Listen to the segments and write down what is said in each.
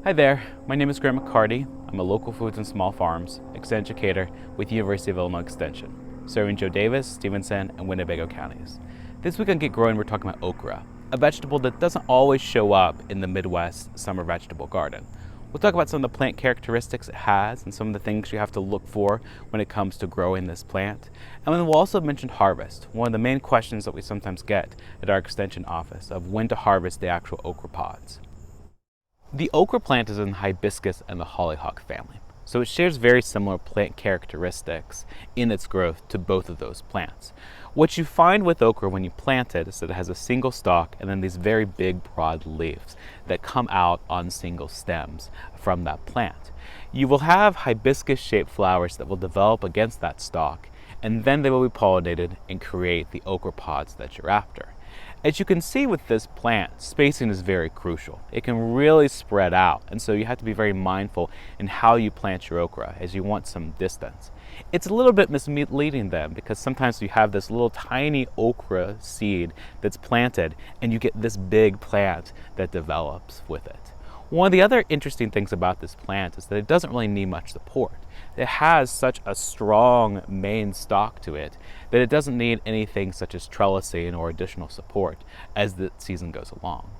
Hi there, my name is McCarty. I'm a local foods and small farms educator with University of Illinois Extension, serving Jo Daviess-Stephenson and Winnebago counties. This week on Get Growing, we're talking about okra, a vegetable that doesn't always show up in the Midwest summer vegetable garden. We'll talk about some of the plant characteristics it has and some of the things you have to look for when it comes to growing this plant. And then we'll also mention harvest, one of the main questions that we sometimes get at our extension office of when to harvest the actual okra pods. The okra plant is in the hibiscus and the hollyhock family, so it shares very similar plant characteristics in its growth to both of those plants. What you find with okra when you plant it is that it has a single stalk and then these very big broad leaves that come out on single stems from that plant. You will have hibiscus-shaped flowers that will develop against that stalk, and then they will be pollinated and create the okra pods that you're after. As you can see with this plant, spacing is very crucial. It can really spread out, and so you have to be very mindful in how you plant your okra as you want some distance. It's a little bit misleading then because sometimes you have this little tiny okra seed that's planted and you get this big plant that develops with it. One of the other interesting things about this plant is that it doesn't really need much support. It has such a strong main stalk to it that it doesn't need anything such as trellising or additional support as the season goes along.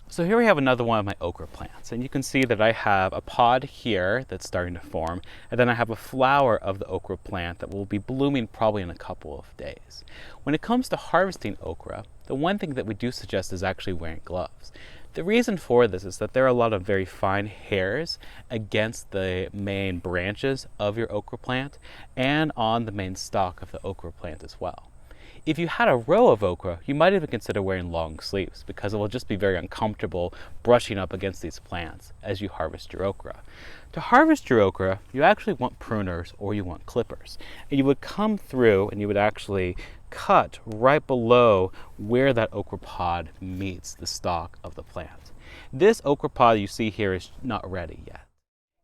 So here we have another one of my okra plants, and you can see that I have a pod here that's starting to form, and then I have a flower of the okra plant that will be blooming probably in a couple of days. When it comes to harvesting okra, the one thing that we do suggest is actually wearing gloves. The reason for this is that there are a lot of very fine hairs against the main branches of your okra plant and on the main stalk of the okra plant as well. If you had a row of okra, you might even consider wearing long sleeves because it will just be very uncomfortable brushing up against these plants as you harvest your okra. To harvest your okra, you actually want pruners or you want clippers. And you would come through and you would actually cut right below where that okra pod meets the stalk of the plant. This okra pod you see here is not ready yet.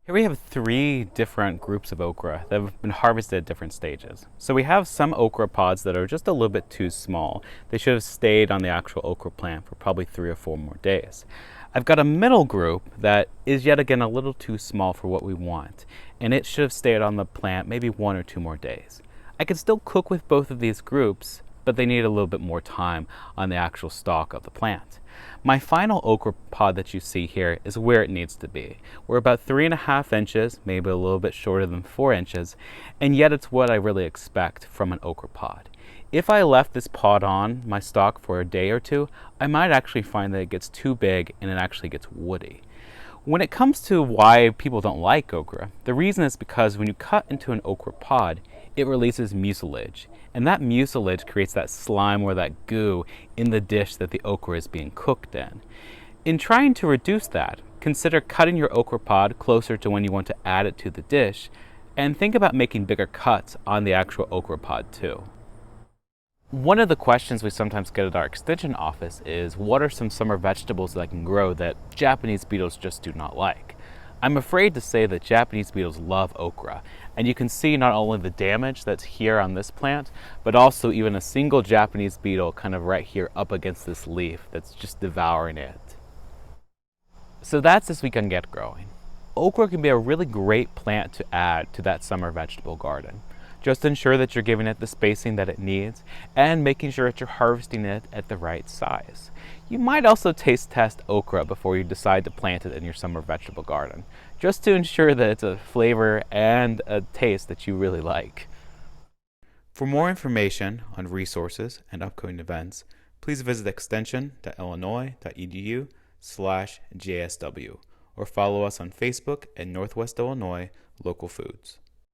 Here we have three different groups of okra that have been harvested at different stages. So we have some okra pods that are just a little bit too small. They should have stayed on the actual okra plant for probably 3 or 4 more days. I've got a middle group that is yet again a little too small for what we want, and it should have stayed on the plant maybe 1 or 2 more days. I can still cook with both of these groups, but they need a little bit more time on the actual stalk of the plant. My final okra pod that you see here is where it needs to be. We're about 3.5 inches, maybe a little bit shorter than 4 inches, and yet it's what I really expect from an okra pod. If I left this pod on my stalk for a day or two, I might actually find that it gets too big and it actually gets woody. When it comes to why people don't like okra, the reason is because when you cut into an okra pod, it releases mucilage, and that mucilage creates that slime or that goo in the dish that the okra is being cooked in. In trying to reduce that, consider cutting your okra pod closer to when you want to add it to the dish, and think about making bigger cuts on the actual okra pod too. One of the questions we sometimes get at our extension office is, what are some summer vegetables that I can grow that Japanese beetles just do not like? I'm afraid to say that Japanese beetles love okra, and you can see not only the damage that's here on this plant, but also even a single Japanese beetle kind of right here up against this leaf that's just devouring it. So that's this week on Get Growing. Okra can be a really great plant to add to that summer vegetable garden. Just ensure that you're giving it the spacing that it needs and making sure that you're harvesting it at the right size. You might also taste test okra before you decide to plant it in your summer vegetable garden, just to ensure that it's a flavor and a taste that you really like. For more information on resources and upcoming events, please visit extension.illinois.edu/JSW or follow us on Facebook at Northwest Illinois Local Foods.